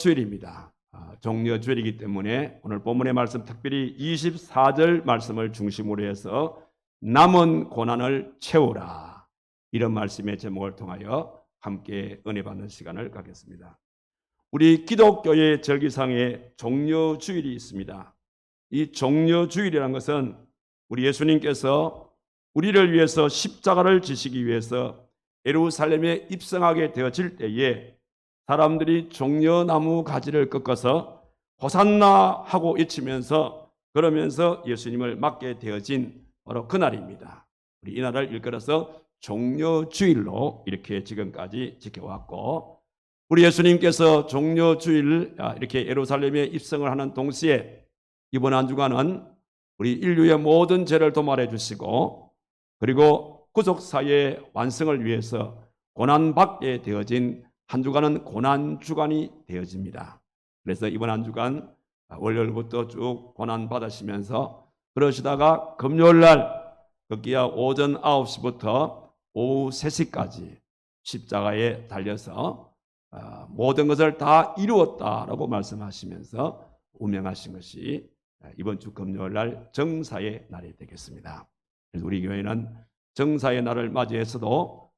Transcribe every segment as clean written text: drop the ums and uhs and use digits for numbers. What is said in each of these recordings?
주일입니다. 종려 주일이기 때문에 오늘 본문의 말씀, 특별히 24절 말씀을 중심으로 해서 남은 고난을 채우라, 이런 말씀의 제목을 통하여 함께 은혜 받는 시간을 갖겠습니다. 우리 기독교의 절기상에 종려 주일이 있습니다. 이 종려 주일이라는 것은 우리 예수님께서 우리를 위해서 십자가를 지시기 위해서 예루살렘에 입성하게 되어질 때에 사람들이 종려나무 가지를 꺾어서 호산나 하고 외치면서, 그러면서 예수님을 맞게 되어진 바로 그날입니다. 우리 이 날을 일컬어서 종려주일로 이렇게 지금까지 지켜왔고, 우리 예수님께서 종려주일 이렇게 예루살렘에 입성을 하는 동시에 이번 한 주간은 우리 인류의 모든 죄를 도말해 주시고, 그리고 구속사의 완성을 위해서 고난받게 되어진 한 주간은 고난주간이 되어집니다. 그래서 이번 한 주간 월요일부터 쭉 고난받으시면서 그러시다가 금요일날 급기야 오전 9시부터 오후 3시까지 십자가에 달려서 모든 것을 다 이루었다라고 말씀하시면서 운명하신 것이 이번 주 금요일날 정사의 날이 되겠습니다. 그래서 우리 교회는 정사의 날을 맞이해서도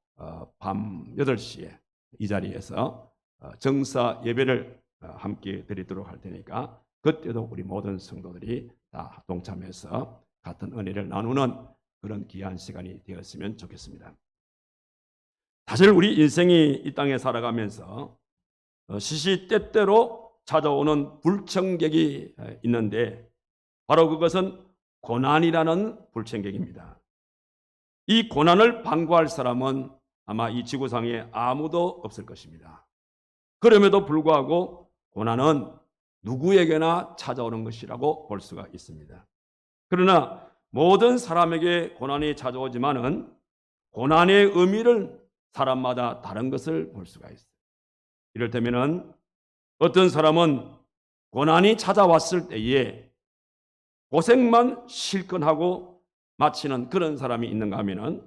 밤 8시에 이 자리에서 정사 예배를 함께 드리도록 할 테니까 그때도 우리 모든 성도들이 다 동참해서 같은 은혜를 나누는 그런 귀한 시간이 되었으면 좋겠습니다. 사실 우리 인생이 이 땅에 살아가면서 시시때때로 찾아오는 불청객이 있는데 바로 그것은 고난이라는 불청객입니다. 이 고난을 방구할 사람은 아마 이 지구상에 아무도 없을 것입니다. 그럼에도 불구하고 고난은 누구에게나 찾아오는 것이라고 볼 수가 있습니다. 그러나 모든 사람에게 고난이 찾아오지만은 고난의 의미를 사람마다 다른 것을 볼 수가 있어요. 이를테면은 어떤 사람은 고난이 찾아왔을 때에 고생만 실컷 하고 마치는 그런 사람이 있는가 하면은,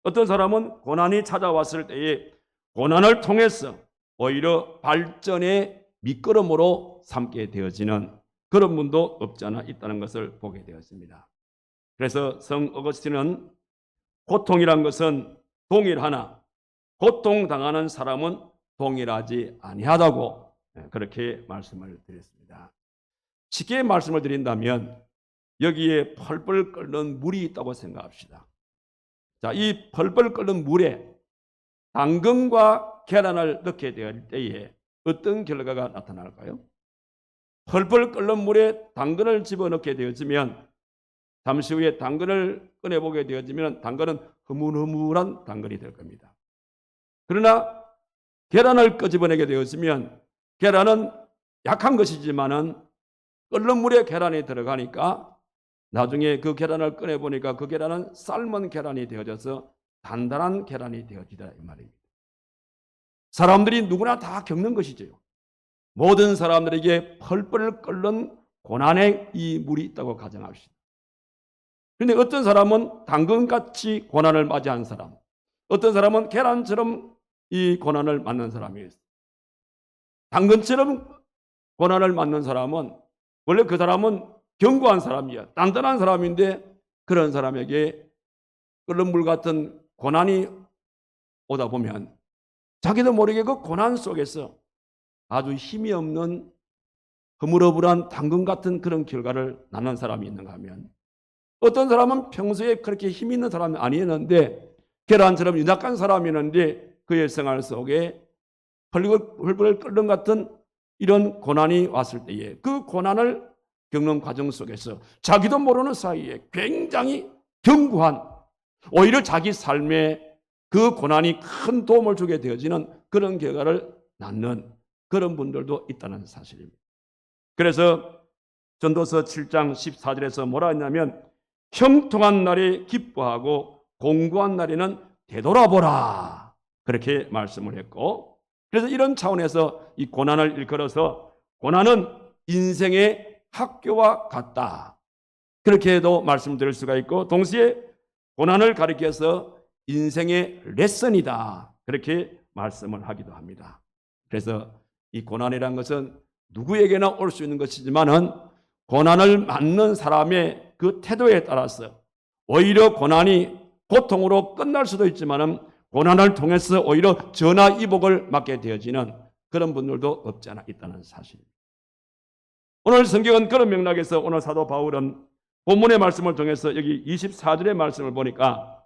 어떤 사람은 고난이 찾아왔을 때에 고난을 통해서 오히려 발전의 밑거름으로 삼게 되어지는 그런 분도 없지 않아 있다는 것을 보게 되었습니다. 그래서 성 어거스틴은 고통이란 것은 동일하나 고통당하는 사람은 동일하지 아니하다고 그렇게 말씀을 드렸습니다. 쉽게 말씀을 드린다면 여기에 펄펄 끓는 물이 있다고 생각합시다. 자, 이 펄펄 끓는 물에 당근과 계란을 넣게 될 때에 어떤 결과가 나타날까요? 펄펄 끓는 물에 당근을 집어넣게 되어지면 잠시 후에 당근을 꺼내보게 되어지면 당근은 흐물흐물한 당근이 될 겁니다. 그러나 계란을 끄집어내게 되어지면 계란은 약한 것이지만은 끓는 물에 계란이 들어가니까 나중에 그 계란을 꺼내보니까 그 계란은 삶은 계란이 되어져서 단단한 계란이 되어지다, 이 말입니다. 사람들이 누구나 다 겪는 것이죠. 모든 사람들에게 펄펄 끓는 고난의 이 물이 있다고 가정합시다. 그런데 어떤 사람은 당근같이 고난을 맞이한 사람, 어떤 사람은 계란처럼 이 고난을 맞는 사람이 있어요. 당근처럼 고난을 맞는 사람은 원래 그 사람은 견고한 사람이야, 단단한 사람인데 그런 사람에게 끓는 물 같은 고난이 오다 보면 자기도 모르게 그 고난 속에서 아주 힘이 없는 허물어불한 당근 같은 그런 결과를 낳는 사람이 있는가 하면, 어떤 사람은 평소에 그렇게 힘 있는 사람이 아니었는데 계란처럼 연약한 사람이었는데 그의 생활 속에 펄펄 끓는 같은 이런 고난이 왔을 때에 그 고난을 겪는 과정 속에서 자기도 모르는 사이에 굉장히 견고한, 오히려 자기 삶에 그 고난이 큰 도움을 주게 되어지는 그런 결과를 낳는 그런 분들도 있다는 사실입니다. 그래서 전도서 7장 14절에서 뭐라 했냐면, 형통한 날에 기뻐하고 공고한 날에는 되돌아보라, 그렇게 말씀을 했고, 그래서 이런 차원에서 이 고난을 일컬어서 고난은 인생의 학교와 같다, 그렇게도 말씀드릴 수가 있고, 동시에 고난을 가리켜서 인생의 레슨이다, 그렇게 말씀을 하기도 합니다. 그래서 이 고난이라는 것은 누구에게나 올 수 있는 것이지만은 고난을 맞는 사람의 그 태도에 따라서 오히려 고난이 고통으로 끝날 수도 있지만은 고난을 통해서 오히려 전화위복을 맞게 되어지는 그런 분들도 없지 않아 있다는 사실입니다. 오늘 성경은 그런 맥락에서 오늘 사도 바울은 본문의 말씀을 통해서 여기 24절의 말씀을 보니까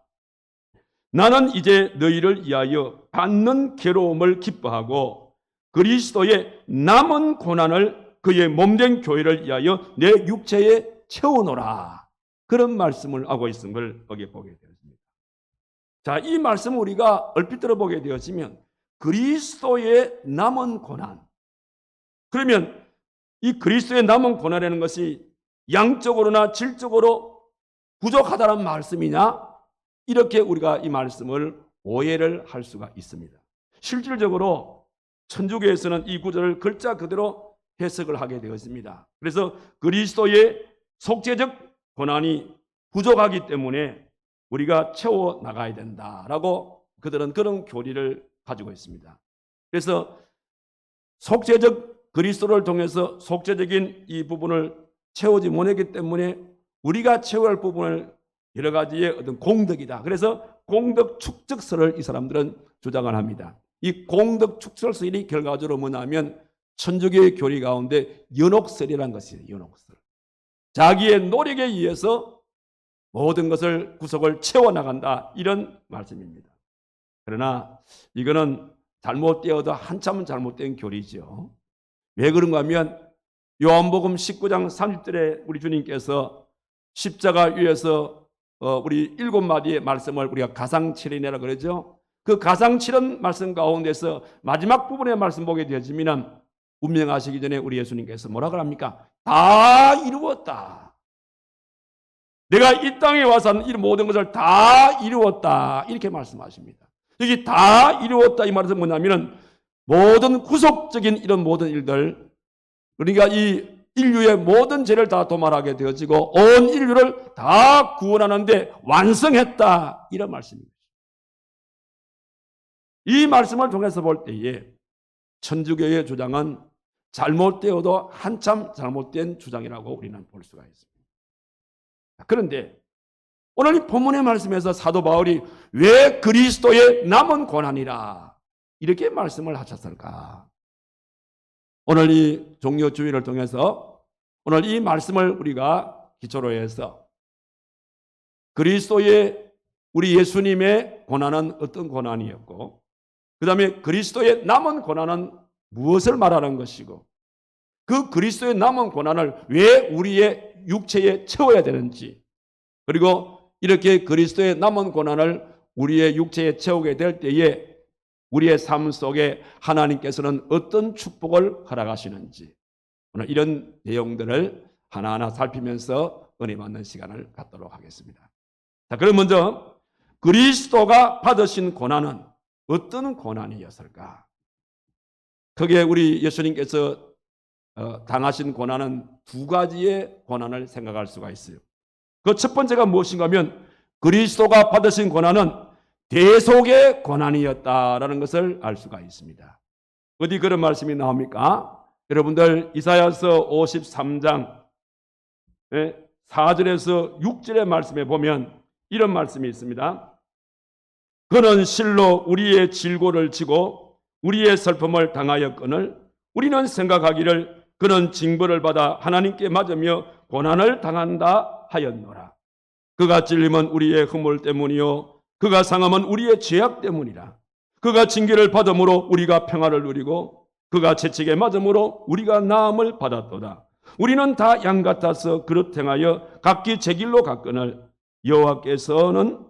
나는 이제 너희를 위하여 받는 괴로움을 기뻐하고 그리스도의 남은 고난을 그의 몸된 교회를 위하여 내 육체에 채워놓으라. 그런 말씀을 하고 있는 걸 거기에 보게 되었습니다. 자, 이 말씀을 우리가 얼핏 들어보게 되었으면 그리스도의 남은 고난. 그러면 이 그리스도의 남은 고난이라는 것이 양적으로나 질적으로 부족하다는 말씀이냐? 이렇게 우리가 이 말씀을 오해를 할 수가 있습니다. 실질적으로 천주교에서는 이 구절을 글자 그대로 해석을 하게 되었습니다. 그래서 그리스도의 속죄적 고난이 부족하기 때문에 우리가 채워 나가야 된다라고 그들은 그런 교리를 가지고 있습니다. 그래서 속죄적 그리스도를 통해서 속죄적인 이 부분을 채우지 못했기 때문에 우리가 채워야 할 부분을 여러 가지의 어떤 공덕이다. 그래서 공덕 축적설을 이 사람들은 주장을 합니다. 이 공덕 축적설이 결과적으로 뭐냐면 천주교의 교리 가운데 연옥설이라는 것이에요. 연옥설. 자기의 노력에 의해서 모든 것을 구속을 채워나간다. 이런 말씀입니다. 그러나 이거는 잘못되어도 한참은 잘못된 교리죠. 왜 그런가 하면 요한복음 19장 30절에 우리 주님께서 십자가 위에서 우리 7마디의 말씀을 우리가 가상칠언이라 그러죠. 그 가상칠언 말씀 가운데서 마지막 부분의 말씀 보게 되어지면 운명하시기 전에 우리 예수님께서 뭐라고 합니까? 다 이루었다. 내가 이 땅에 와서 이 모든 것을 다 이루었다. 이렇게 말씀하십니다. 여기 다 이루었다 이 말은 뭐냐면 모든 구속적인 이런 모든 일들, 그러니까 이 인류의 모든 죄를 다 도말하게 되어지고 온 인류를 다 구원하는데 완성했다. 이런 말씀입니다. 이 말씀을 통해서 볼 때에 천주교의 주장은 잘못되어도 한참 잘못된 주장이라고 우리는 볼 수가 있습니다. 그런데 오늘 이 본문의 말씀에서 사도 바울이 왜 그리스도의 남은 고난이라 이렇게 말씀을 하셨을까? 오늘 이 종료주의를 통해서 오늘 이 말씀을 우리가 기초로 해서 그리스도의 우리 예수님의 고난은 어떤 고난이었고 그 다음에 그리스도의 남은 고난은 무엇을 말하는 것이고 그 그리스도의 남은 고난을 왜 우리의 육체에 채워야 되는지 그리고 이렇게 그리스도의 남은 고난을 우리의 육체에 채우게 될 때에 우리의 삶 속에 하나님께서는 어떤 축복을 허락하시는지 오늘 이런 내용들을 하나하나 살피면서 은혜 받는 시간을 갖도록 하겠습니다. 자, 그럼 먼저 그리스도가 받으신 고난은 어떤 고난이었을까? 크게 우리 예수님께서 당하신 고난은 두 가지의 고난을 생각할 수가 있어요. 그 첫 번째가 무엇인가 하면 그리스도가 받으신 고난은 대속의 고난이었다라는 것을 알 수가 있습니다. 어디 그런 말씀이 나옵니까? 여러분들 이사야서 53장 4절에서 6절의 말씀에 보면 이런 말씀이 있습니다. 그는 실로 우리의 질고를 지고 우리의 슬픔을 당하였거늘 우리는 생각하기를 그는 징벌을 받아 하나님께 맞으며 고난을 당한다 하였노라. 그가 찔림은 우리의 허물 때문이요 그가 상함은 우리의 죄악 때문이라. 그가 징계를 받음으로 우리가 평화를 누리고 그가 채찍에 맞음으로 우리가 나음을 받았도다. 우리는 다 양 같아서 그릇 행하여 각기 제 길로 갔거늘 여호와께서는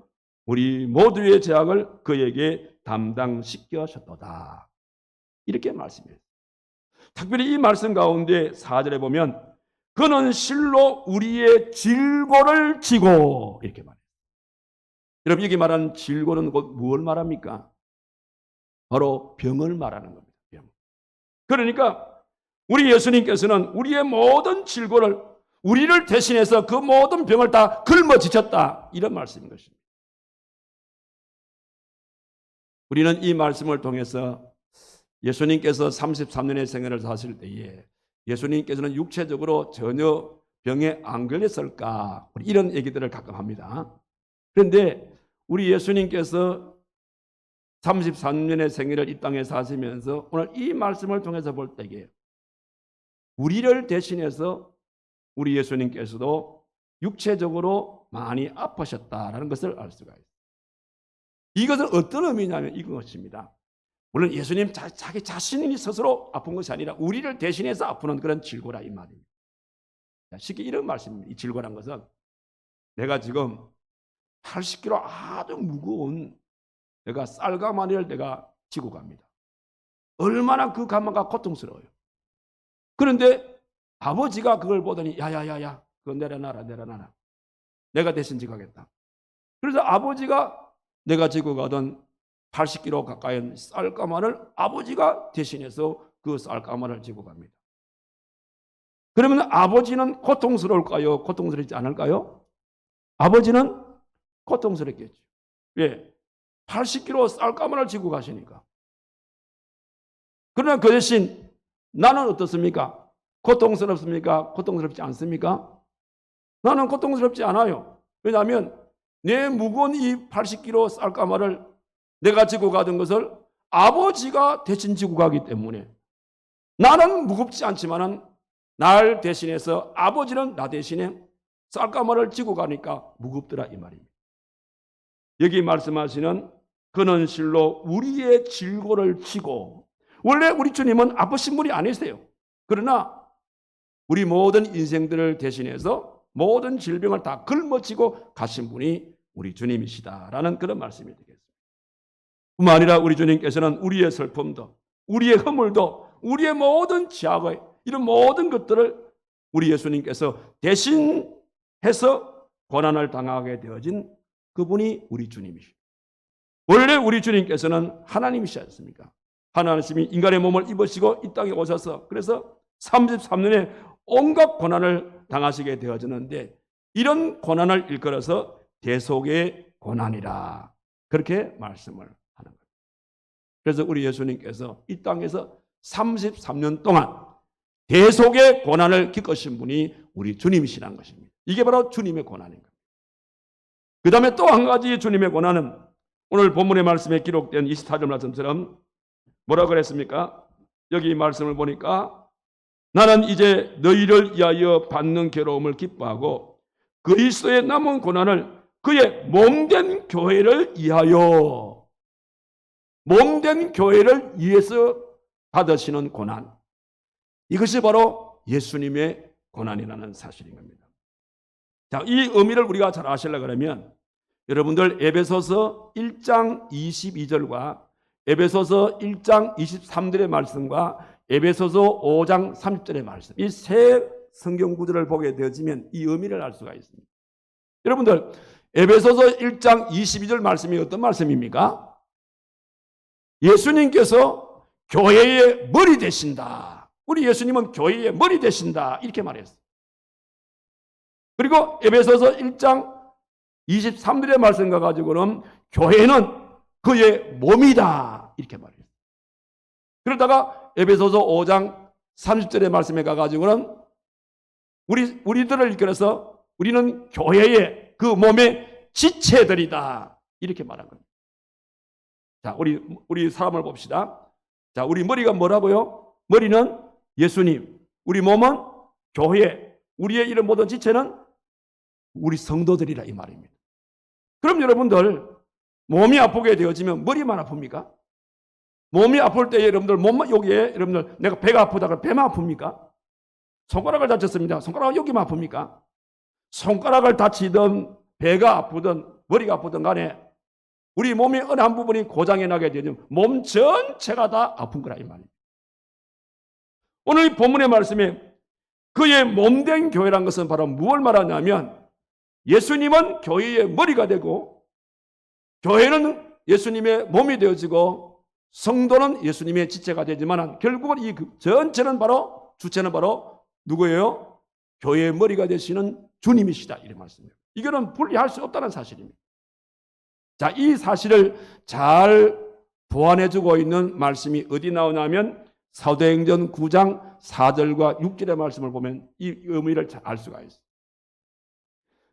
우리 모두의 죄악을 그에게 담당시켜셨도다. 이렇게 말씀해요. 특별히 이 말씀 가운데 4절에 보면 그는 실로 우리의 질고를 지고 이렇게 말해요. 여러분 여기 말하는 질고는 곧 무엇을 말합니까? 바로 병을 말하는 겁니다. 병. 그러니까 우리 예수님께서는 우리의 모든 질고를 우리를 대신해서 그 모든 병을 다 짊어지셨다. 이런 말씀인 것입니다. 우리는 이 말씀을 통해서 예수님께서 33년의 생애를 사실 때에 예수님께서는 육체적으로 전혀 병에 안 걸렸을까? 이런 얘기들을 가끔 합니다. 그런데 우리 예수님께서 33년의 생애를 이 땅에 사시면서 오늘 이 말씀을 통해서 볼 때에 우리를 대신해서 우리 예수님께서도 육체적으로 많이 아프셨다라는 것을 알 수가 있어요. 이것은 어떤 의미냐면 이것입니다. 물론 예수님 자기 자신이 스스로 아픈 것이 아니라 우리를 대신해서 아프는 그런 질고라 이 말입니다. 쉽게 이런 말씀입니다. 이 질고란 것은 내가 지금 80kg 아주 무거운 내가 쌀가마니를 내가 지고 갑니다. 얼마나 그 가마가 고통스러워요. 그런데 아버지가 그걸 보더니 야야야야 그거 내려놔라. 내가 대신 지가겠다. 그래서 아버지가 내가 지고 가던 80kg 가까이 쌀가마를 아버지가 대신해서 그 쌀가마를 지고 갑니다. 그러면 아버지는 고통스러울까요? 고통스럽지 않을까요? 아버지는 고통스럽겠죠. 왜? 80kg 쌀가마를 지고 가시니까. 그러나 그 대신 나는 어떻습니까? 고통스럽습니까? 고통스럽지 않습니까? 나는 고통스럽지 않아요. 왜냐하면 내 무거운 이 80kg 쌀가마를 내가 지고 가던 것을 아버지가 대신 지고 가기 때문에 나는 무겁지 않지만은 날 대신해서 아버지는 나 대신에 쌀가마를 지고 가니까 무겁더라 이 말입니다. 여기 말씀하시는 그는 실로 우리의 질고를 지고 원래 우리 주님은 아프신 분이 아니세요. 그러나 우리 모든 인생들을 대신해서 모든 질병을 다 짊어지고 가신 분이 우리 주님이시다라는 그런 말씀이 되겠습니다. 뿐만 아니라 우리 주님께서는 우리의 슬픔도 우리의 허물도 우리의 모든 죄악의 이런 모든 것들을 우리 예수님께서 대신해서 고난을 당하게 되어진 그분이 우리 주님이십니다. 원래 우리 주님께서는 하나님이시지 않습니까? 하나님이 인간의 몸을 입으시고 이 땅에 오셔서 그래서 33년의 온갖 고난을 당하시게 되어졌는데 이런 고난을 일컬어서 대속의 고난이라 그렇게 말씀을 하는 거예요. 그래서 우리 예수님께서 이 땅에서 33년 동안 대속의 고난을 겪으신 분이 우리 주님이시라는 것입니다. 이게 바로 주님의 고난인 겁니다. 그 다음에 또 한 가지 주님의 고난은 오늘 본문의 말씀에 기록된 24절 말씀처럼 뭐라고 그랬습니까? 여기 말씀을 보니까 나는 이제 너희를 위하여 받는 괴로움을 기뻐하고 그리스도의 남은 고난을 그의 몸된 교회를 위하여 몸된 교회를 위해서 받으시는 고난 이것이 바로 예수님의 고난이라는 사실인 겁니다. 자, 이 의미를 우리가 잘 아시려고 그러면 여러분들 에베소서 1장 22절과 에베소서 1장 23절의 말씀과 에베소서 5장 30절의 말씀 이 세 성경 구절을 보게 되어지면 이 의미를 알 수가 있습니다. 여러분들 에베소서 1장 22절 말씀이 어떤 말씀입니까? 예수님께서 교회의 머리 되신다. 우리 예수님은 교회의 머리 되신다. 이렇게 말했어요. 그리고 에베소서 1장 23절의 말씀과 가지고는 교회는 그의 몸이다. 이렇게 말했어요. 그러다가 에베소서 5장 30절의 말씀에 가가지고는 우리들을 이끌어서 우리는 교회의 그 몸의 지체들이다. 이렇게 말한 겁니다. 자, 우리 사람을 봅시다. 자, 우리 머리가 뭐라고요? 머리는 예수님. 우리 몸은 교회. 우리의 이런 모든 지체는 우리 성도들이라 이 말입니다. 그럼 여러분들 몸이 아프게 되어지면 머리만 아픕니까? 몸이 아플 때 여러분들 몸만 여기에 여러분들 내가 배가 아프다가 배만 아픕니까? 손가락을 다쳤습니다. 손가락 여기만 아픕니까? 손가락을 다치든 배가 아프든 머리가 아프든 간에 우리 몸의 어느 한 부분이 고장이 나게 되면 몸 전체가 다 아픈 거라 이 말입니다. 오늘 본문의 말씀에 그의 몸된 교회란 것은 바로 무엇을 말하냐면 예수님은 교회의 머리가 되고 교회는 예수님의 몸이 되어지고 성도는 예수님의 지체가 되지만 결국은 이 전체는 바로 주체는 바로 누구예요? 교회의 머리가 되시는 주님이시다 이런 말씀이에요. 이거는 분리할 수 없다는 사실입니다. 자, 이 사실을 잘 보완해주고 있는 말씀이 어디 나오냐면 사도행전 9장 4절과 6절의 말씀을 보면 이 의미를 잘 알 수가 있어요.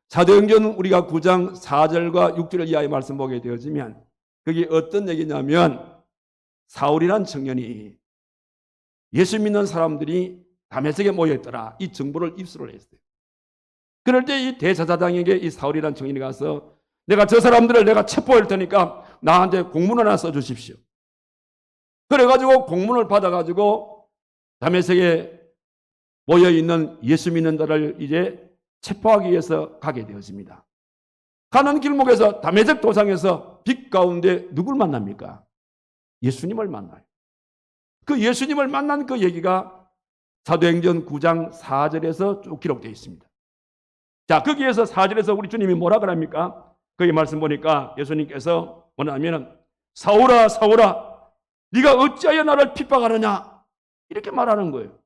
사도행전 우리가 9장 4절과 6절 이하의 말씀 보게 되어지면 그게 어떤 얘기냐면 사울이란 청년이 예수 믿는 사람들이 다메섹에 모여있더라 이 정보를 입수를 했어요. 그럴 때 이 대제사장에게 이 사울이란 청년이 가서 내가 저 사람들을 내가 체포할 테니까 나한테 공문 하나 써주십시오. 그래가지고 공문을 받아가지고 다메섹에 모여있는 예수 믿는 자를 이제 체포하기 위해서 가게 되었습니다. 가는 길목에서 다메섹 도상에서 빛 가운데 누굴 만납니까? 예수님을 만나요. 그 예수님을 만난 그 얘기가 사도행전 9장 4절에서 쭉 기록되어 있습니다. 자, 거기에서 4절에서 우리 주님이 뭐라 그럽니까? 거기 말씀 보니까 예수님께서 뭐냐면 사울아 사울아 네가 어찌하여 나를 핍박하느냐 이렇게 말하는 거예요.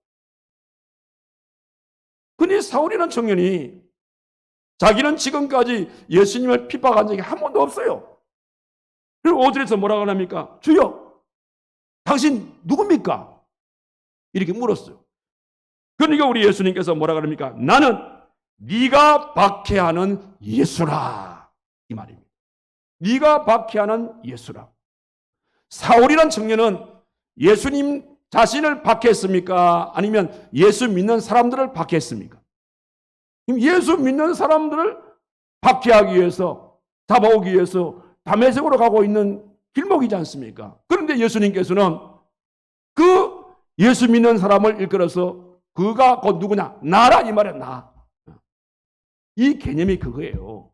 근데 사울이라는 청년이 자기는 지금까지 예수님을 핍박한 적이 한 번도 없어요. 그리고 5절에서 뭐라고 합니까? 주여 당신 누굽니까? 이렇게 물었어요. 그러니까 우리 예수님께서 뭐라고 합니까? 나는 네가 박해하는 예수라 이 말입니다. 네가 박해하는 예수라. 사울이란 청년은 예수님 자신을 박해했습니까? 아니면 예수 믿는 사람들을 박해했습니까? 예수 믿는 사람들을 박해하기 위해서 잡아오기 위해서 다메섹으로 가고 있는 길목이지 않습니까? 그런데 예수님께서는 그 예수 믿는 사람을 일컬어서 그가 곧 누구냐? 나라 이 말이야 나. 이 개념이 그거예요.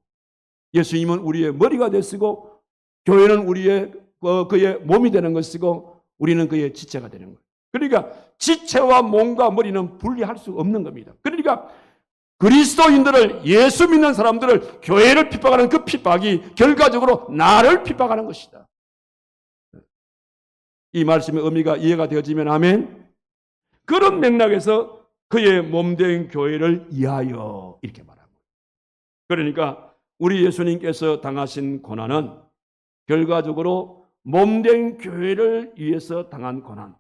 예수님은 우리의 머리가 되시고 교회는 우리의 그의 몸이 되는 것이고 우리는 그의 지체가 되는 거예요. 그러니까 지체와 몸과 머리는 분리할 수 없는 겁니다. 그러니까 그리스도인들을 예수 믿는 사람들을 교회를 핍박하는 그 핍박이 결과적으로 나를 핍박하는 것이다. 이 말씀의 의미가 이해가 되어지면 아멘. 그런 맥락에서 그의 몸된 교회를 위하여 이렇게 말합니다. 그러니까 우리 예수님께서 당하신 고난은 결과적으로 몸된 교회를 위해서 당한 고난,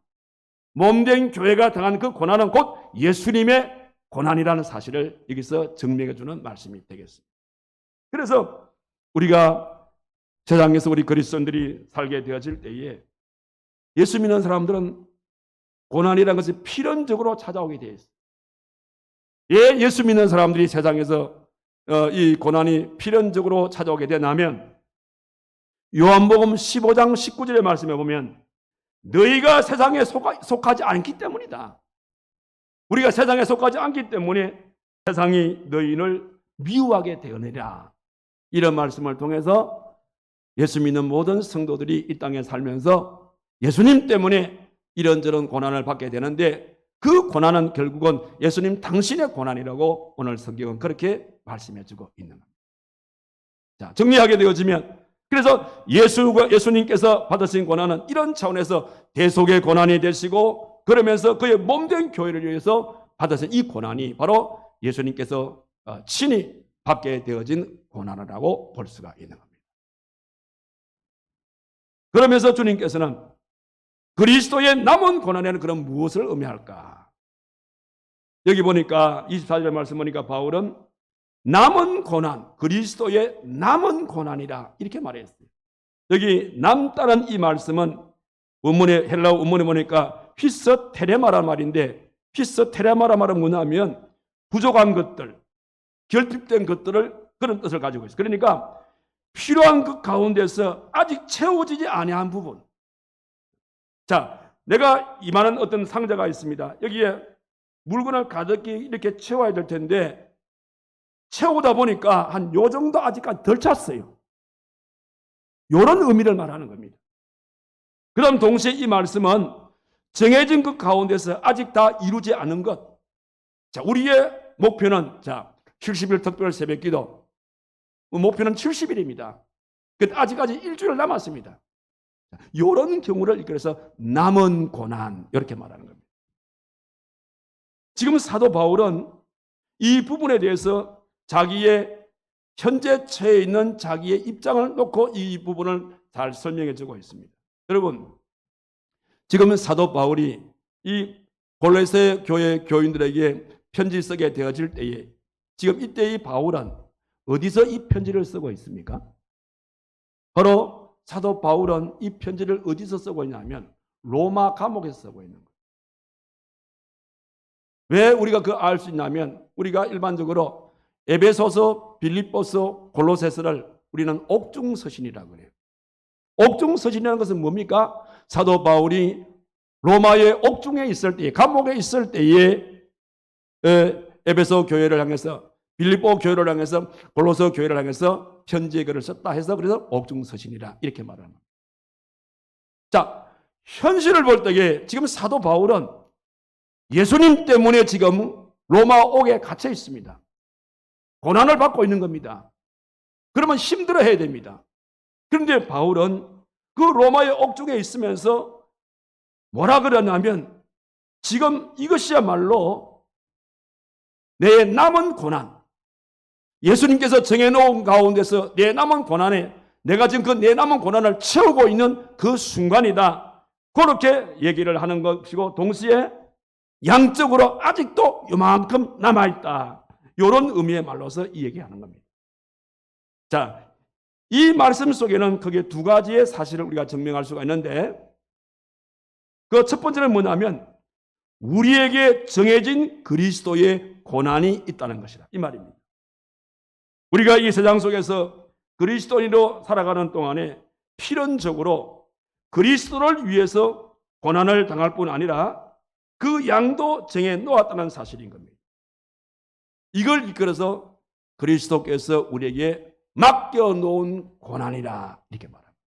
몸된 교회가 당한 그 고난은 곧 예수님의 고난이라는 사실을 여기서 증명해 주는 말씀이 되겠습니다. 그래서 우리가 세상에서 우리 그리스도인들이 살게 되어질 때에 예수 믿는 사람들은 고난이라는 것이 필연적으로 찾아오게 되어 있어요. 왜 예수 믿는 사람들이 세상에서 이 고난이 필연적으로 찾아오게 되냐면 요한복음 15장 19절의 말씀에 보면 너희가 세상에 속하지 않기 때문이다. 우리가 세상에 속하지 않기 때문에 세상이 너희를 미워하게 되느니라. 이런 말씀을 통해서 예수 믿는 모든 성도들이 이 땅에 살면서 예수님 때문에 이런저런 고난을 받게 되는데 그 고난은 결국은 예수님 당신의 고난이라고 오늘 성경은 그렇게 말씀해주고 있는 겁니다. 자, 정리하게 되어지면 그래서 예수님께서 받으신 고난은 이런 차원에서 대속의 고난이 되시고 그러면서 그의 몸된 교회를 위해서 받으신 이 고난이 바로 예수님께서 친히 받게 되어진 고난이라고 볼 수가 있는 겁니다. 그러면서 주님께서는 그리스도의 남은 고난에는 그럼 무엇을 의미할까? 여기 보니까 24절 말씀 보니까 바울은 남은 고난, 그리스도의 남은 고난이라 이렇게 말했어요. 여기 남다는 이 말씀은 원문의 헬라어 원문에 보니까 휘서 테레마란 말인데 휘서 테레마란 말은 뭐냐면 부족한 것들, 결핍된 것들을 그런 뜻을 가지고 있어요. 그러니까 필요한 그 가운데서 아직 채워지지 아니한 부분. 자, 내가 이만한 어떤 상자가 있습니다. 여기에 물건을 가득히 이렇게 채워야 될 텐데 채우다 보니까 한 요 정도 아직까지 덜 찼어요. 이런 의미를 말하는 겁니다. 그다음 동시에 이 말씀은 정해진 그 가운데서 아직 다 이루지 않은 것. 자, 우리의 목표는 70일 특별 새벽기도 목표는 70일입니다. 아직까지 일주일 남았습니다. 이런 경우를 이끌어서 남은 고난 이렇게 말하는 겁니다. 지금 사도 바울은 이 부분에 대해서 자기의 현재 처해 있는 자기의 입장을 놓고 이 부분을 잘 설명해 주고 있습니다. 여러분, 지금은 사도 바울이 이 골로새 교회 교인들에게 편지 쓰게 되어질 때에 지금 이때 이 바울은 어디서 이 편지를 쓰고 있습니까? 바로 사도 바울은 이 편지를 어디서 쓰고 있냐면 로마 감옥에서 쓰고 있는 거예요. 왜 우리가 그걸 알 수 있냐면 우리가 일반적으로 에베소서, 빌립보서, 골로새서를 우리는 옥중서신이라고 그래요. 옥중서신이라는 것은 뭡니까? 사도 바울이 로마의 옥중에 있을 때에, 감옥에 있을 때에 에베소 교회를 향해서, 빌립보 교회를 향해서, 골로새 교회를 향해서 편지의 글을 썼다 해서 그래서 옥중서신이라 이렇게 말합니다. 자, 현실을 볼 때에 지금 사도 바울은 예수님 때문에 지금 로마 옥에 갇혀 있습니다. 고난을 받고 있는 겁니다. 그러면 힘들어해야 됩니다. 그런데 바울은 그 로마의 옥중에 있으면서 뭐라 그러냐면 지금 이것이야말로 내 남은 고난, 예수님께서 정해놓은 가운데서 내 남은 고난에 내가 지금 그 내 남은 고난을 채우고 있는 그 순간이다. 그렇게 얘기를 하는 것이고 동시에 양적으로 아직도 요만큼 남아있다. 이런 의미의 말로서 이 얘기하는 겁니다. 자, 이 말씀 속에는 크게 두 가지의 사실을 우리가 증명할 수가 있는데 그 첫 번째는 뭐냐면 우리에게 정해진 그리스도의 고난이 있다는 것이다. 이 말입니다. 우리가 이 세상 속에서 그리스도인으로 살아가는 동안에 필연적으로 그리스도를 위해서 고난을 당할 뿐 아니라 그 양도 정해 놓았다는 사실인 겁니다. 이걸 이끌어서 그리스도께서 우리에게 맡겨놓은 고난이라 이렇게 말합니다.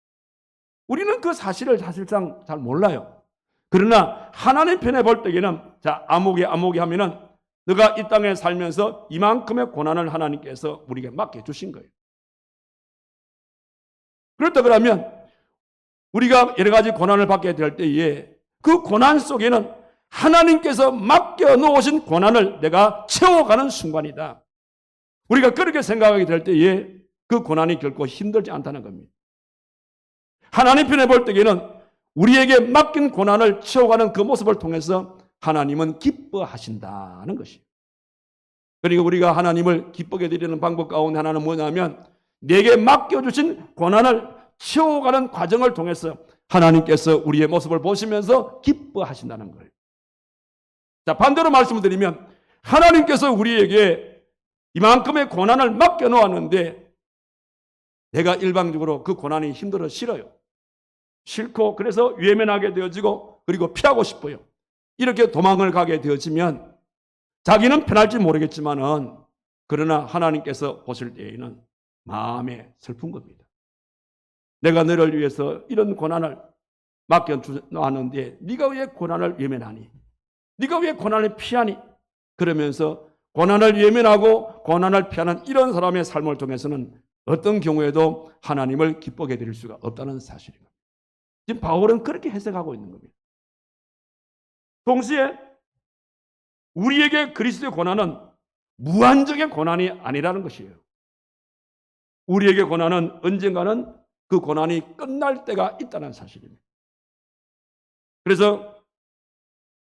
우리는 그 사실을 사실상 잘 몰라요. 그러나 하나님 편에 볼 때에는 자 아무개 하면은 너가 이 땅에 살면서 이만큼의 고난을 하나님께서 우리에게 맡겨주신 거예요. 그렇다 그러면 우리가 여러 가지 고난을 받게 될 때에 그 고난 속에는 하나님께서 맡겨놓으신 고난을 내가 채워가는 순간이다. 우리가 그렇게 생각하게 될 때에 그 고난이 결코 힘들지 않다는 겁니다. 하나님 편에 볼 때에는 우리에게 맡긴 고난을 채워가는 그 모습을 통해서 하나님은 기뻐하신다는 것이에요. 그러니까 우리가 하나님을 기쁘게 드리는 방법 가운데 하나는 뭐냐면 내게 맡겨주신 고난을 채워가는 과정을 통해서 하나님께서 우리의 모습을 보시면서 기뻐하신다는 거예요. 자, 반대로 말씀을 드리면 하나님께서 우리에게 이만큼의 고난을 맡겨놓았는데 내가 일방적으로 그 고난이 힘들어 싫어요. 싫고 그래서 외면하게 되어지고 그리고 피하고 싶어요. 이렇게 도망을 가게 되어지면 자기는 편할지 모르겠지만은 그러나 하나님께서 보실 때에는 마음에 슬픈 겁니다. 내가 너를 위해서 이런 고난을 맡겨놓았는데 네가 왜 고난을 외면하니? 네가 왜 고난을 피하니? 그러면서 고난을 외면하고 고난을 피하는 이런 사람의 삶을 통해서는 어떤 경우에도 하나님을 기쁘게 드릴 수가 없다는 사실입니다. 지금 바울은 그렇게 해석하고 있는 겁니다. 동시에 우리에게 그리스도의 고난은 무한적인 고난이 아니라는 것이에요. 우리에게 고난은 언젠가는 그 고난이 끝날 때가 있다는 사실입니다. 그래서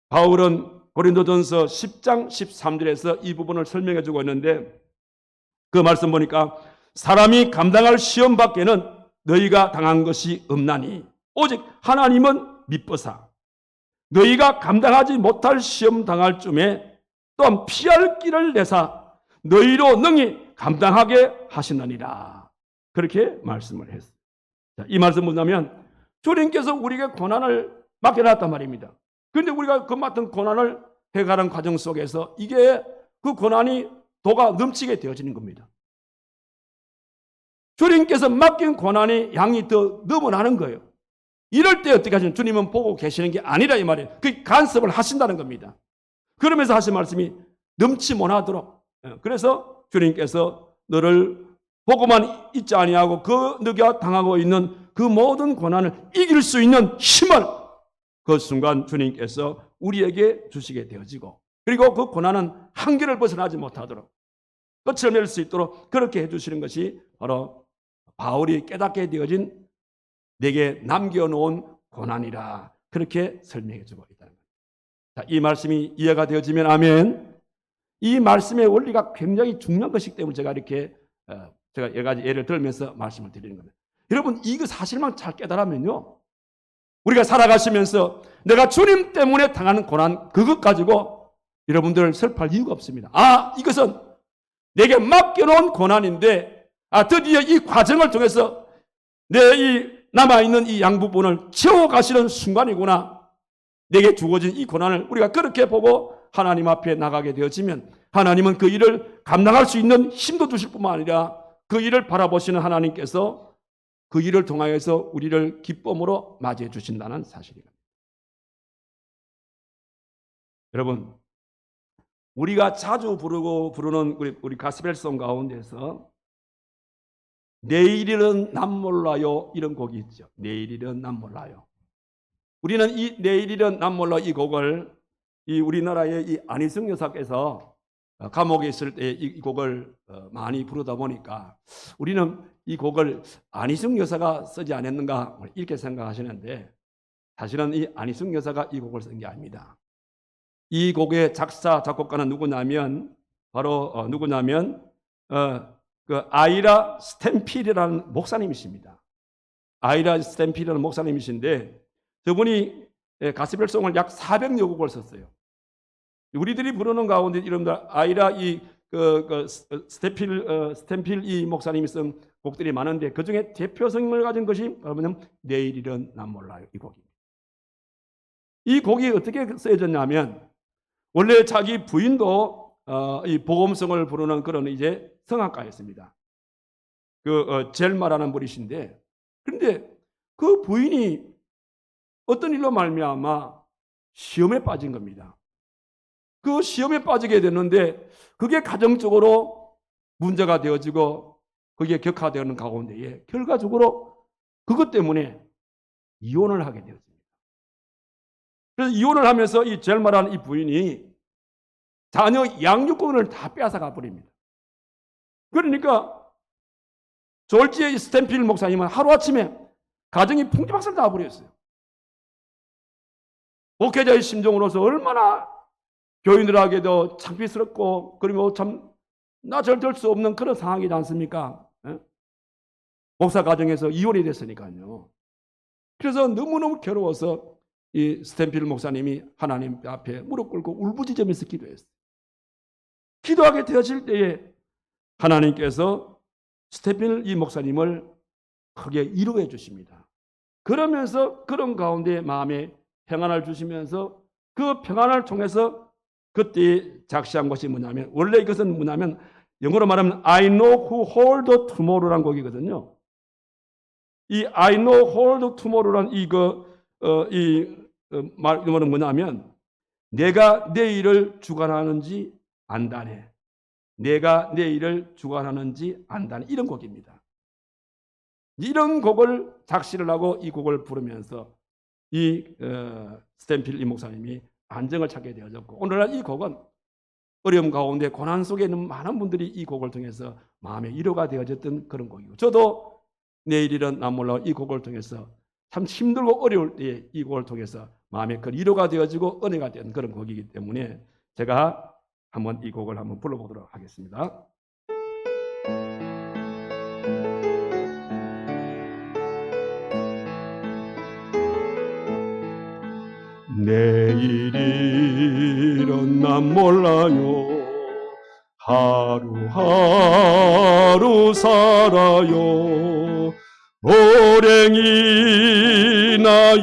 바울은 고린도전서 10장 13절에서 이 부분을 설명해 주고 있는데 그 말씀 보니까 사람이 감당할 시험 밖에는 너희가 당한 것이 없나니 오직 하나님은 미쁘사 너희가 감당하지 못할 시험 당할 쯤에 또한 피할 길을 내사 너희로 능히 감당하게 하시느니라. 그렇게 말씀을 했어요. 자, 이 말씀 뭐냐면 주님께서 우리에게 고난을 맡겨놨단 말입니다. 그런데 우리가 그 맡은 고난을 해가는 과정 속에서 이게 그 고난이 도가 넘치게 되어지는 겁니다. 주님께서 맡긴 고난이 양이 더 넘어나는 거예요. 이럴 때 어떻게 하시면 주님은 보고 계시는 게 아니라 이 말이에요. 그 간섭을 하신다는 겁니다. 그러면서 하신 말씀이 넘치 못하도록. 그래서 주님께서 너를 보고만 있지 아니하고 그 너가 당하고 있는 그 모든 고난을 이길 수 있는 힘을 그 순간 주님께서 우리에게 주시게 되어지고 그리고 그 고난은 한계를 벗어나지 못하도록 끝을 낼 수 있도록 그렇게 해주시는 것이 바로 바울이 깨닫게 되어진 내게 남겨놓은 고난이라 그렇게 설명해 주고 있다는 겁니다. 자, 이 말씀이 이해가 되어지면 아멘. 이 말씀의 원리가 굉장히 중요한 것이기 때문에 제가 이렇게 제가 여러 가지 예를 들면서 말씀을 드리는 겁니다. 여러분 이거 사실만 잘 깨달으면요, 우리가 살아가시면서 내가 주님 때문에 당하는 고난 그것 가지고 여러분들 슬퍼할 이유가 없습니다. 이것은 내게 맡겨놓은 고난인데 드디어 이 과정을 통해서 내 이 남아있는 이 양부분을 채워가시는 순간이구나. 내게 주어진 이 고난을 우리가 그렇게 보고 하나님 앞에 나가게 되어지면 하나님은 그 일을 감당할 수 있는 힘도 주실 뿐만 아니라 그 일을 바라보시는 하나님께서 그 일을 통하여서 우리를 기쁨으로 맞이해 주신다는 사실입니다. 여러분, 우리가 자주 부르는 우리 가스펠송 가운데서 내일일은 난 몰라요 이런 곡이 있죠. 내일일은 난 몰라요. 우리는 이 내일일은 난 몰라 이 곡을 이 우리나라의 이 안희승 여사께서 감옥에 있을 때 이 곡을 많이 부르다 보니까 우리는 이 곡을 안희승 여사가 쓰지 않았는가 이렇게 생각하시는데 사실은 이 안희승 여사가 이 곡을 쓴 게 아닙니다. 이 곡의 작사 작곡가는 누구냐면 바로 그 아이라 스탠필이라는 목사님이십니다. 아이라 스탠필이라는 목사님이신데 저분이 가스펠송을 약 400여 곡을 썼어요. 우리들이 부르는 가운데 이름들 아이라 스탠필 이 목사님이 쓴 곡들이 많은데 그 중에 대표성을 가진 것이 뭐냐면 내일일은 난 몰라요 이 곡입니다. 이 곡이 어떻게 쓰여졌냐면 원래 자기 부인도 이 복음성을 부르는 그런 이제 성악가였습니다. 젤마라는 분이신데 그런데 그 부인이 어떤 일로 말미암아 시험에 빠진 겁니다. 그 시험에 빠지게 됐는데 그게 가정적으로 문제가 되어지고 그게 격화되는 가운데에 결과적으로 그것 때문에 이혼을 하게 되었습니다. 그래서 이혼을 하면서 이 젤마라는 이 부인이 자녀 양육권을 다 빼앗아가 버립니다. 그러니까 졸지의 스탠필 목사님은 하루아침에 가정이 풍지박산 나버렸어요. 목회자의 심정으로서 얼마나 교인들에게도 창피스럽고 그리고 참 나절될 수 없는 그런 상황이지 않습니까? 목사 가정에서 이혼이 됐으니까요. 그래서 너무너무 괴로워서 이 스탠필 목사님이 하나님 앞에 무릎 꿇고 울부짖으면서 기도했어요. 기도하게 되어질 때에 하나님께서 스탠필 이 목사님을 크게 위로해 주십니다. 그러면서 그런 가운데 마음에 평안을 주시면서 그 평안을 통해서 그때 작시한 것이 뭐냐면 원래 이것은 뭐냐면 영어로 말하면 I know who hold tomorrow라는 곡이거든요. 이 I know hold tomorrow라는 말은 뭐냐면 내가 내일을 주관하는지 안다네. 내가 내일을 주관하는지 안다네. 이런 곡입니다. 이런 곡을 작시를 하고 이 곡을 부르면서 이 스탠필 이 목사님이 안정을 찾게 되어졌고 오늘날 이 곡은 어려움 가운데 고난 속에 있는 많은 분들이 이 곡을 통해서 마음의 위로가 되어졌던 그런 곡이고 저도 내일이란 난 몰라 이 곡을 통해서 참 힘들고 어려울 때에 이 곡을 통해서 마음의 그 위로가 되어지고 은혜가 된 그런 곡이기 때문에 제가 한번 이 곡을 한번 불러보도록 하겠습니다. 내일이란 난 몰라요 하루하루 살아요 호랭이나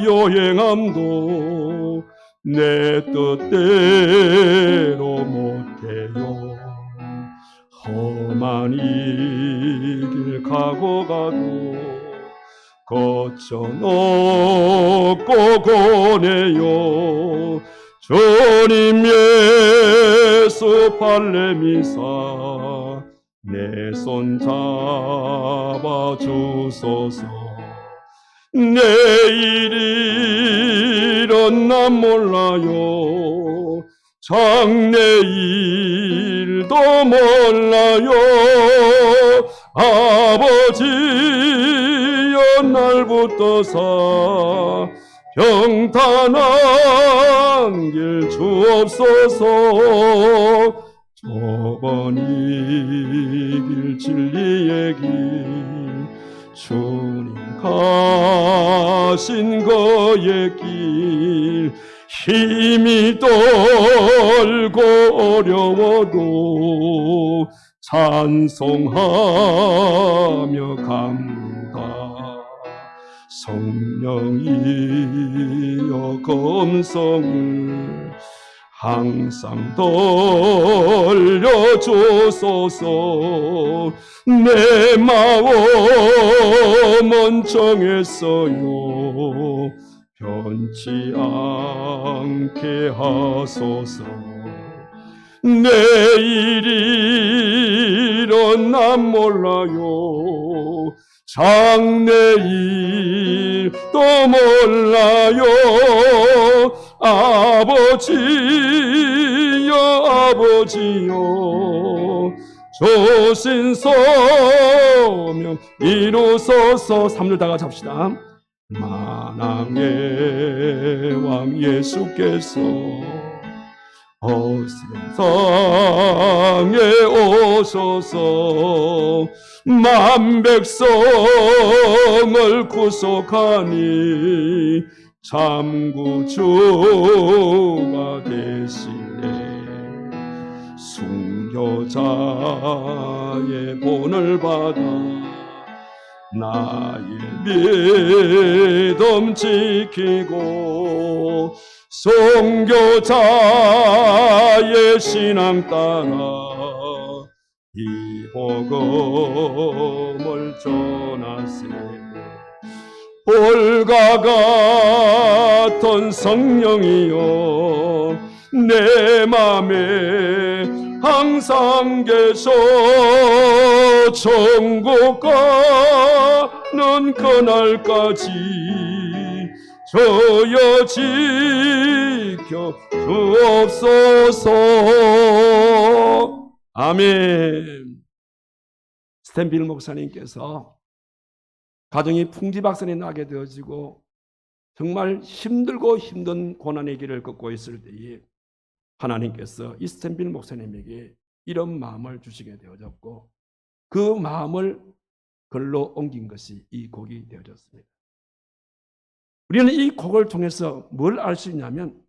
여행함도 내 뜻대로 못해요 험한 이 길 가고 가도 거쳐놓고 고네요 주님 예수 발레미사 내 손 잡아주소서 내일이란 난 몰라요 장래일도 몰라요 아버지여 날 붙드사 평탄한 길 주옵소서. 좁은 이 길 진리의 길 주님 가신 거의 길 힘이 떨고 어려워도 찬송하며 갑니다. 성령이여 검성을 항상 돌려주소서. 내 마음은 정했어요. 변치 않게 하소서. 내일이란 난 몰라요. 장래일도 몰라요. 아버지여 아버지여 조신 소명 이루소서. 3절 다 같이 합시다. 만왕의 왕 예수께서 세상에 오셔서 만 백성을 구속하니 참 구주가 되시네. 순교자의 본을 받아 나의 믿음 지키고 선교자의 신앙 따라 이 복음을 전하세. 볼과 같은 성령이여 내 맘에 항상 계셔. 천국 가는 그날까지 저여 지켜 주옵소서. 아멘. 스탠빌 목사님께서 가정이 풍지박산이 나게 되어지고 정말 힘들고 힘든 고난의 길을 걷고 있을 때에 하나님께서 이 스탠빌 목사님에게 이런 마음을 주시게 되어졌고 그 마음을 글로 옮긴 것이 이 곡이 되어졌습니다. 우리는 이 곡을 통해서 뭘 알 수 있냐면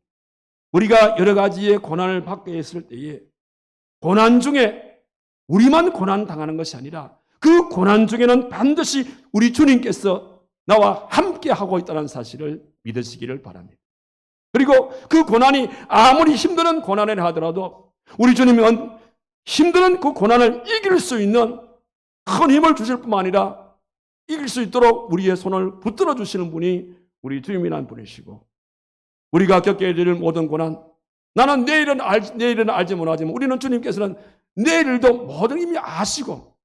우리가 여러 가지의 고난을 받게 있을 때에 고난 중에 우리만 고난 당하는 것이 아니라 그 고난 중에는 반드시 우리 주님께서 나와 함께 하고 있다는 사실을 믿으시기를 바랍니다. 그리고 그 고난이 아무리 힘든 고난이라 하더라도 우리 주님은 힘든 그 고난을 이길 수 있는 큰 힘을 주실 뿐만 아니라 이길 수 있도록 우리의 손을 붙들어 주시는 분이 우리 주님이라는 분이시고 우리가 겪게 될 모든 고난 나는 내일은 알지 못하지만 우리는 주님께서는 내일도 모든 이미 아시고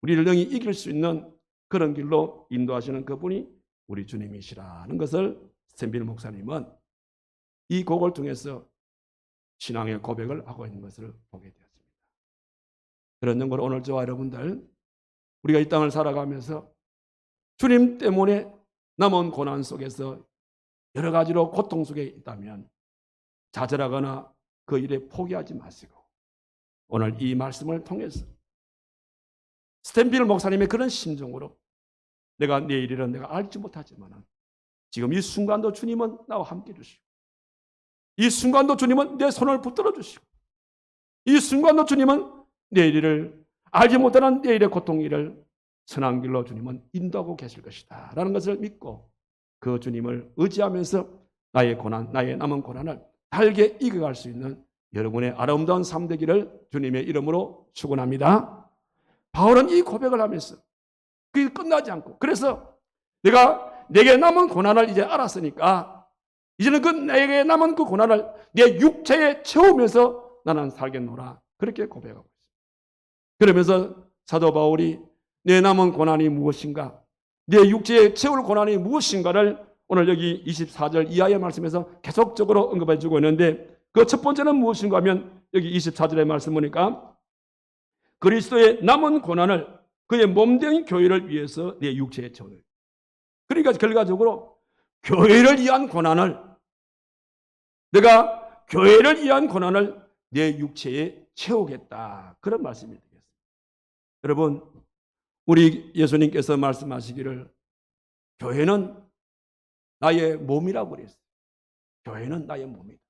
우리를 능히 이길 수 있는 그런 길로 인도하시는 그분이 우리 주님이시라는 것을 스탠빌 목사님은 이 곡을 통해서 신앙의 고백을 하고 있는 것을 보게 되었습니다. 그런 점으로 오늘 저와 여러분들 우리가 이 땅을 살아가면서 주님 때문에 남은 고난 속에서 여러 가지로 고통 속에 있다면 좌절하거나 그 일에 포기하지 마시고 오늘 이 말씀을 통해서 스탠빌 목사님의 그런 심정으로 내가 내일이란 내가 알지 못하지만 지금 이 순간도 주님은 나와 함께 해주시고 이 순간도 주님은 내 손을 붙들어 주시고 이 순간도 주님은 내일을 알지 못하는 내일의 고통일을 선한 길로 주님은 인도하고 계실 것이다 라는 것을 믿고 그 주님을 의지하면서 나의 고난, 나의 남은 고난을 달게 이겨갈 수 있는 여러분의 아름다운 삶 되기를 주님의 이름으로 축원합니다. 바울은 이 고백을 하면서 그게 끝나지 않고 그래서 내게 남은 고난을 이제 알았으니까 이제는 내게 남은 그 고난을 내 육체에 채우면서 나는 살겠노라 그렇게 고백하고 있습니다. 그러면서 사도 바울이 내 남은 고난이 무엇인가 내 육체에 채울 고난이 무엇인가를 오늘 여기 24절 이하의 말씀에서 계속적으로 언급해 주고 있는데 그 첫 번째는 무엇인가 하면 여기 24절의 말씀 보니까 그리스도의 남은 고난을 그의 몸된 교회를 위해서 내 육체에 채우는 그러니까 결과적으로 교회를 위한 고난을, 내가 교회를 위한 고난을 내 육체에 채우겠다. 그런 말씀이 되겠습니다. 여러분, 우리 예수님께서 말씀하시기를 교회는 나의 몸이라고 그랬어요. 교회는 나의 몸이다.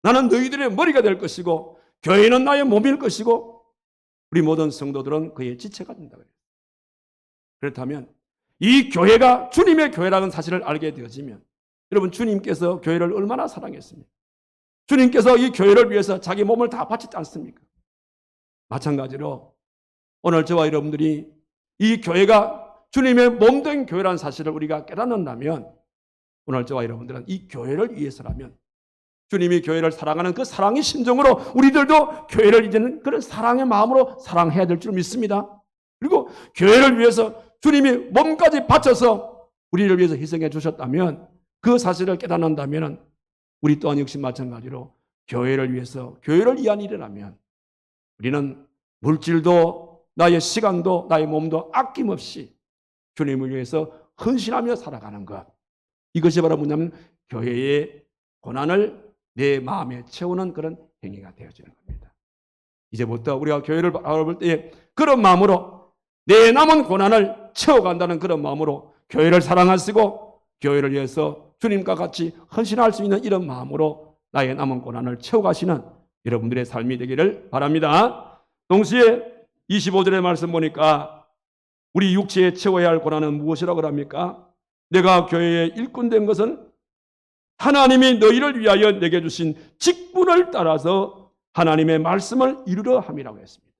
나는 너희들의 머리가 될 것이고 교회는 나의 몸일 것이고 우리 모든 성도들은 그의 지체가 된다 그래요. 그렇다면 이 교회가 주님의 교회라는 사실을 알게 되어지면 여러분, 주님께서 교회를 얼마나 사랑했습니까? 주님께서 이 교회를 위해서 자기 몸을 다 바치지 않습니까? 마찬가지로 오늘 저와 여러분들이 이 교회가 주님의 몸된 교회라는 사실을 우리가 깨닫는다면 오늘 저와 여러분들은 이 교회를 위해서라면 주님이 교회를 사랑하는 그 사랑의 심정으로 우리들도 교회를 이제는 그런 사랑의 마음으로 사랑해야 될 줄 믿습니다. 그리고 교회를 위해서 주님이 몸까지 바쳐서 우리를 위해서 희생해 주셨다면 그 사실을 깨닫는다면 우리 또한 역시 마찬가지로 교회를 위해서 교회를 위한 일이라면 우리는 물질도 나의 시간도 나의 몸도 아낌없이 주님을 위해서 헌신하며 살아가는 것, 이것이 바로 뭐냐면 교회의 고난을 내 마음에 채우는 그런 행위가 되어지는 겁니다. 이제부터 우리가 교회를 바라볼 때에 그런 마음으로 내 남은 고난을 채워간다는 그런 마음으로 교회를 사랑하시고 교회를 위해서 주님과 같이 헌신할 수 있는 이런 마음으로 나의 남은 고난을 채워가시는 여러분들의 삶이 되기를 바랍니다. 동시에 25절의 말씀 보니까 우리 육체에 채워야 할 고난은 무엇이라고 합니까? 내가 교회의 일꾼 된 것은 하나님이 너희를 위하여 내게 주신 직분을 따라서 하나님의 말씀을 이루려 함이라고 했습니다.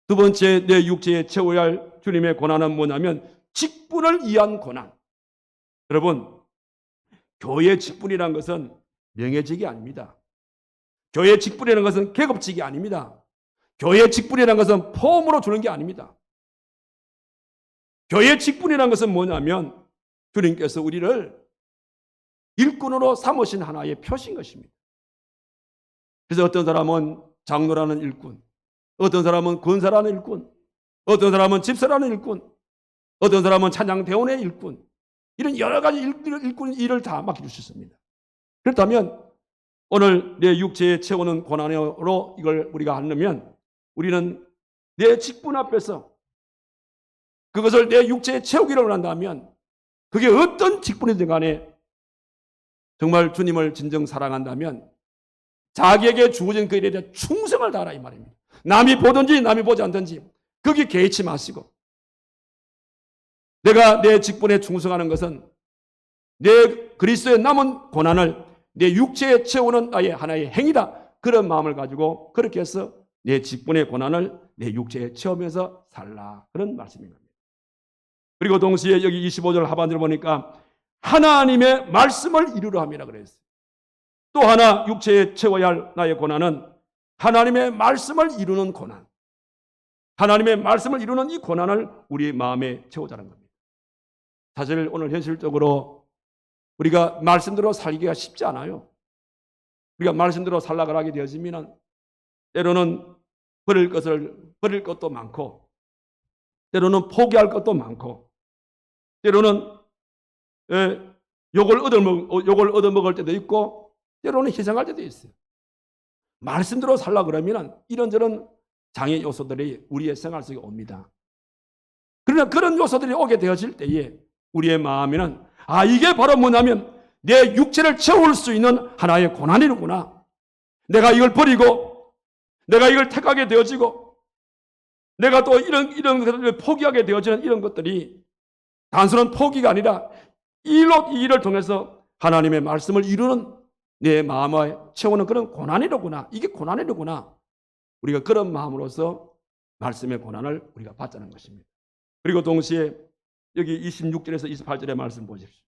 두 번째, 내 육체에 채워야 할 주님의 고난은 뭐냐면 직분을 위한 고난. 여러분, 교회의 직분이라는 것은 명예직이 아닙니다. 교회의 직분이라는 것은 계급직이 아닙니다. 교회의 직분이라는 것은 포함으로 주는 게 아닙니다. 교회의 직분이라는 것은 뭐냐면 주님께서 우리를 일꾼으로 삼으신 하나의 표시인 것입니다. 그래서 어떤 사람은 장로라는 일꾼, 어떤 사람은 권사라는 일꾼, 어떤 사람은 집사라는 일꾼, 어떤 사람은 찬양대원의 일꾼, 이런 여러 가지 일꾼 일을 다 맡겨주셨습니다. 그렇다면 오늘 내 육체에 채우는 고난으로 이걸 우리가 하려면 우리는 내 직분 앞에서 그것을 내 육체에 채우기를 한다면 그게 어떤 직분이든 간에 정말 주님을 진정 사랑한다면 자기에게 주어진 그 일에 대해 충성을 다하라 이 말입니다. 남이 보든지 남이 보지 않든지 거기 개의치 마시고 내가 내 직분에 충성하는 것은 내 그리스도의 남은 고난을 내 육체에 채우는 나의 하나의 행위다. 그런 마음을 가지고 그렇게 해서 내 직분의 고난을 내 육체에 채우면서 살라. 그런 말씀입니다. 그리고 동시에 여기 25절 하반절 보니까 하나님의 말씀을 이루려 함이라 그랬어요. 또 하나 육체에 채워야 할 나의 고난은 하나님의 말씀을 이루는 고난. 하나님의 말씀을 이루는 이 고난을 우리 마음에 채우자는 겁니다. 사실 오늘 현실적으로 우리가 말씀대로 살기가 쉽지 않아요. 우리가 말씀대로 살라고 하게 되어지면 때로는 버릴 것도 많고 때로는 포기할 것도 많고 때로는 욕을 얻어먹을 때도 있고 때로는 희생할 때도 있어요. 말씀대로 살라 그러면 이런저런 장애 요소들이 우리의 생활 속에 옵니다. 그러나 그런 요소들이 오게 되어질 때에 우리의 마음에는 이게 바로 뭐냐면 내 육체를 채울 수 있는 하나의 고난이구나. 내가 이걸 버리고 내가 이걸 택하게 되어지고 내가 또 이런 것들을 포기하게 되어지는 이런 것들이 단순한 포기가 아니라 이 일을 통해서 하나님의 말씀을 이루는 내 마음을 채우는 그런 고난이로구나. 이게 고난이로구나. 우리가 그런 마음으로서 말씀의 고난을 우리가 받자는 것입니다. 그리고 동시에 여기 26절에서 28절의 말씀 보십시오.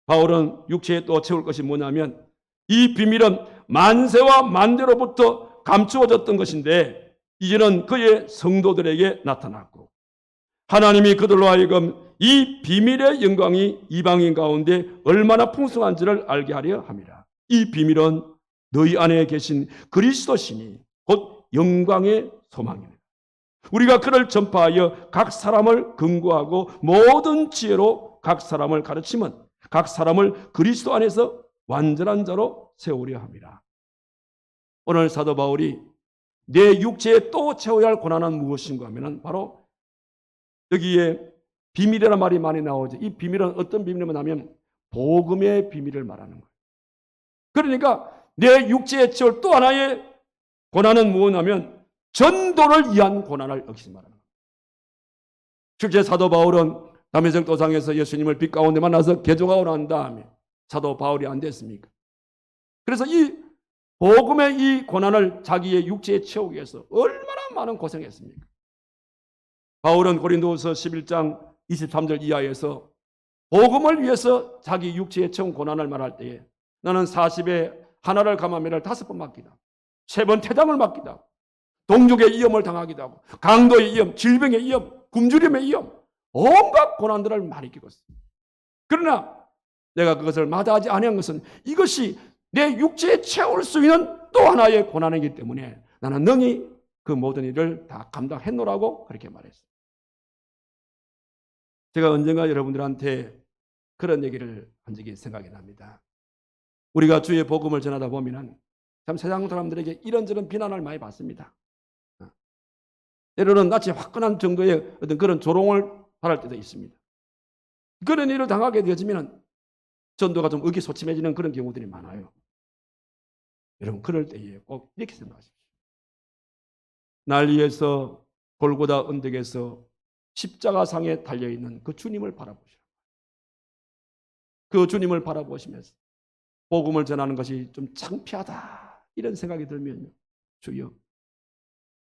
바울은 육체에 또 채울 것이 뭐냐면 이 비밀은 만세와 만대로부터 감추어졌던 것인데 이제는 그의 성도들에게 나타났고 하나님이 그들로 하여금 이 비밀의 영광이 이방인 가운데 얼마나 풍성한지를 알게 하려 함이라. 이 비밀은 너희 안에 계신 그리스도시니 곧 영광의 소망입니다. 우리가 그를 전파하여 각 사람을 근거하고 모든 지혜로 각 사람을 가르치면 각 사람을 그리스도 안에서 완전한 자로 세우려 합니다. 오늘 사도 바울이 내 육체에 또 채워야 할 고난은 무엇인가 하면 바로 여기에 비밀이라는 말이 많이 나오죠. 이 비밀은 어떤 비밀이냐면 복음의 비밀을 말하는 거예요. 그러니까 내 육체에 채울 또 하나의 고난은 무엇이냐면 전도를 위한 고난을 역시 말하는 거예요. 실제 사도 바울은 다메섹 도상에서 예수님을 빛 가운데 만나서 개종하고 난 다음에 사도 바울이 안 됐습니까? 그래서 이 복음의 이 고난을 자기의 육체에 채우기 위해서 얼마나 많은 고생했습니까? 바울은 고린도후서 11장 23절 이하에서 복음을 위해서 자기 육체에 채운 고난을 말할 때에 나는 40에 하나를 감하면을 5번 맞기도 하고 3번 태장을 맞기도 하고 동족의 위험을 당하기도 하고 강도의 위험, 질병의 위험, 굶주림의 위험 온갖 고난들을 많이 겪었습니다. 그러나 내가 그것을 마다하지 아니한 것은 이것이 내 육체에 채울 수 있는 또 하나의 고난이기 때문에 나는 능히 그 모든 일을 다 감당했노라고 그렇게 말했어요. 제가 언젠가 여러분들한테 그런 얘기를 한 적이 생각이 납니다. 우리가 주의 복음을 전하다 보면 참 세상 사람들에게 이런저런 비난을 많이 받습니다. 때로는 낯이 화끈한 정도의 어떤 그런 조롱을 받을 때도 있습니다. 그런 일을 당하게 되어지면 전도가 좀 의기소침해지는 그런 경우들이 많아요. 여러분 그럴 때에 꼭 이렇게 생각하십시오. 날 위해서 골고다 언덕에서 십자가상에 달려있는 그 주님을 바라보시라. 그 주님을 바라보시면서 복음을 전하는 것이 좀 창피하다 이런 생각이 들면요. 주여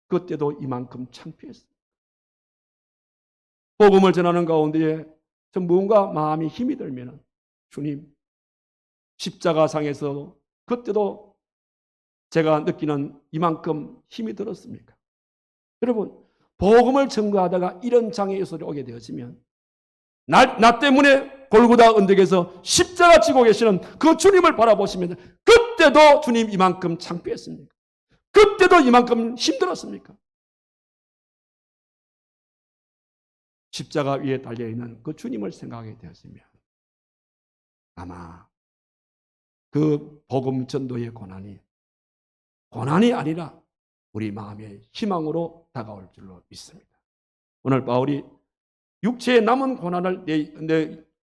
그때도 이만큼 창피했습니다. 복음을 전하는 가운데에 좀 뭔가 마음이 힘이 들면 주님 십자가상에서 그때도 제가 느끼는 이만큼 힘이 들었습니까? 여러분 복음을 전가하다가 이런 장애에서 오게 되어지면 나 때문에 골고다 언덕에서 십자가 지고 계시는 그 주님을 바라보시면 그때도 주님 이만큼 창피했습니까? 그때도 이만큼 힘들었습니까? 십자가 위에 달려있는 그 주님을 생각하게 되었으면 아마 그 복음 전도의 고난이 아니라 우리 마음의 희망으로 다가올 줄로 믿습니다. 오늘 바울이 육체의 남은 고난을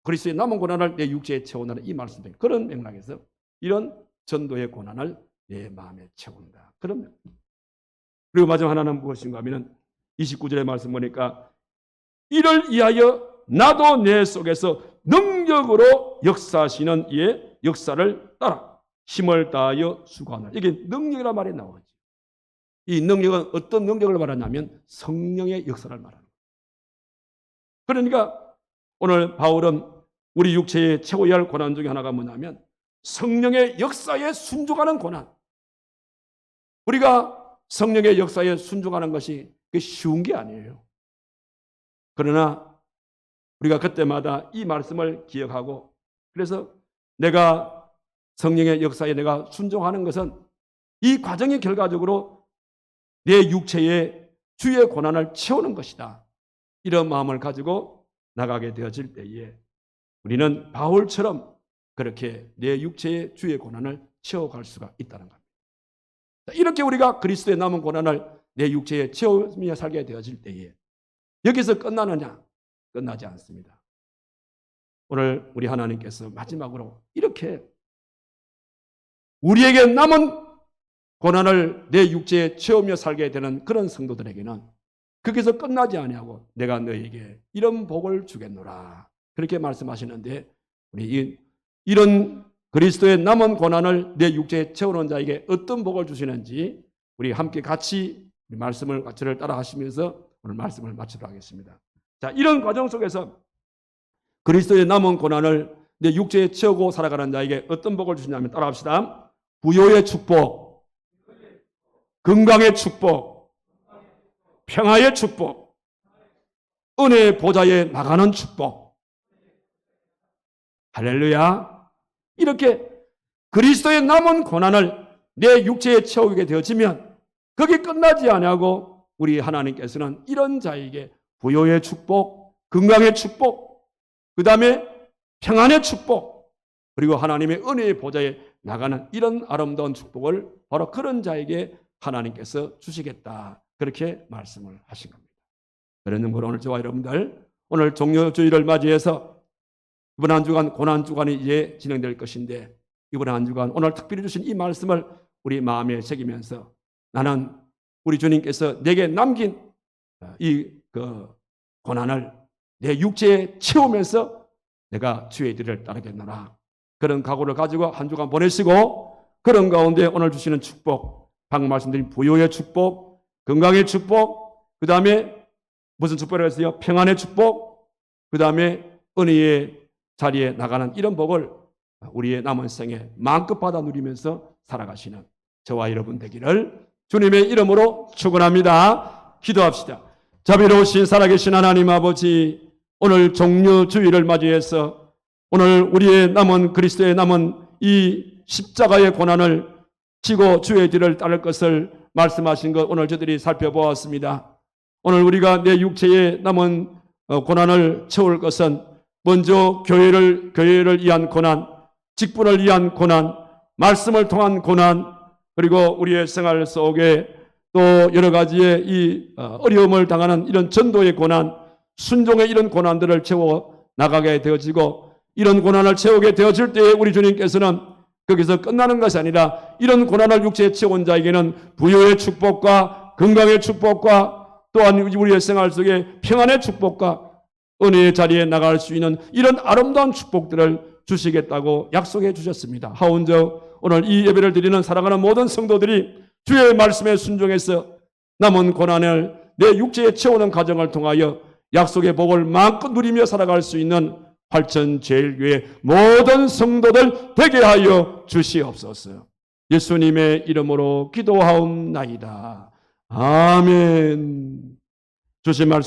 그리스도의 남은 고난을 내 육체에 채운다는 이 말씀입니다. 그런 맥락에서 이런 전도의 고난을 내 마음에 채운다. 그러면 그리고 마지막 하나는 무엇인가 하면 29절의 말씀 보니까 이를 위하여 나도 내 속에서 능력으로 역사하시는 이의 역사를 따라 힘을 다하여 수고하노라. 이게 능력이라는 말이 나오죠. 이 능력은 어떤 능력을 말하냐면 성령의 역사를 말하는 거예요. 그러니까 오늘 바울은 우리 육체에 채워야 할 고난 중에 하나가 뭐냐면 성령의 역사에 순종하는 고난. 우리가 성령의 역사에 순종하는 것이 쉬운 게 아니에요. 그러나 우리가 그때마다 이 말씀을 기억하고 그래서 내가 성령의 역사에 내가 순종하는 것은 이 과정이 결과적으로 내 육체에 주의 고난을 채우는 것이다. 이런 마음을 가지고 나가게 되어질 때에 우리는 바울처럼 그렇게 내 육체의 주의 고난을 채워갈 수가 있다는 겁니다. 이렇게 우리가 그리스도의 남은 고난을 내 육체에 채우며 살게 되어질 때에 여기서 끝나느냐? 끝나지 않습니다. 오늘 우리 하나님께서 마지막으로 이렇게 우리에게 남은 고난을 내 육체에 채우며 살게 되는 그런 성도들에게는 거기서 끝나지 아니하고 내가 너에게 이런 복을 주겠노라. 그렇게 말씀하시는데 우리 이런 그리스도의 남은 고난을 내 육체에 채우는 자에게 어떤 복을 주시는지 우리 함께 같이 말씀을 저를 따라 하시면서 오늘 말씀을 마치도록 하겠습니다. 자, 이런 과정 속에서 그리스도의 남은 고난을 내 육체에 채우고 살아가는 자에게 어떤 복을 주시냐면 따라합시다. 부요의 축복, 건강의 축복, 평화의 축복, 은혜의 보좌에 나가는 축복. 할렐루야. 이렇게 그리스도의 남은 고난을 내 육체에 채우게 되어지면 거기 끝나지 아니하고 우리 하나님께서는 이런 자에게 부요의 축복, 건강의 축복, 그 다음에 평안의 축복, 그리고 하나님의 은혜의 보좌에 나가는 이런 아름다운 축복을 바로 그런 자에게 하나님께서 주시겠다. 그렇게 말씀을 하신 겁니다. 그런 점으로 오늘 저와 여러분들 오늘 종료주일을 맞이해서 이번 한 주간 고난주간이 이제 진행될 것인데 이번 한 주간 오늘 특별히 주신 이 말씀을 우리 마음에 새기면서 나는 우리 주님께서 내게 남긴 이 고난을 내 육체에 채우면서 내가 주의 길을 따르겠노라. 그런 각오를 가지고 한 주간 보내시고 그런 가운데 오늘 주시는 축복, 방금 말씀드린 부요의 축복, 건강의 축복, 그 다음에 무슨 축복을 했어요? 평안의 축복, 그 다음에 은혜의 자리에 나가는 이런 복을 우리의 남은 생에 마음껏 받아 누리면서 살아가시는 저와 여러분 되기를 주님의 이름으로 축원합니다. 기도합시다. 자비로우신 살아계신 하나님 아버지, 오늘 종료주일을 맞이해서 오늘 우리의 남은 그리스도의 남은 이 십자가의 고난을 지고 주의 길을 따를 것을 말씀하신 것 오늘 저들이 살펴보았습니다. 오늘 우리가 내 육체에 남은 고난을 채울 것은 먼저 교회를 위한 고난, 직분을 위한 고난, 말씀을 통한 고난, 그리고 우리의 생활 속에 또 여러 가지의 이 어려움을 당하는 이런 전도의 고난, 순종의 이런 고난들을 채워 나가게 되어지고 이런 고난을 채우게 되어질 때에 우리 주님께서는 거기서 끝나는 것이 아니라 이런 고난을 육체에 채운 자에게는 부요의 축복과 건강의 축복과 또한 우리의 생활 속에 평안의 축복과 은혜의 자리에 나갈 수 있는 이런 아름다운 축복들을 주시겠다고 약속해 주셨습니다. 하온적 오늘 이 예배를 드리는 사랑하는 모든 성도들이 주의 말씀에 순종해서 남은 고난을 내 육체에 채우는 과정을 통하여 약속의 복을 마음껏 누리며 살아갈 수 있는 활천제일교회 모든 성도들 되게 하여 주시옵소서. 예수님의 이름으로 기도하옵나이다. 아멘. 주신 말씀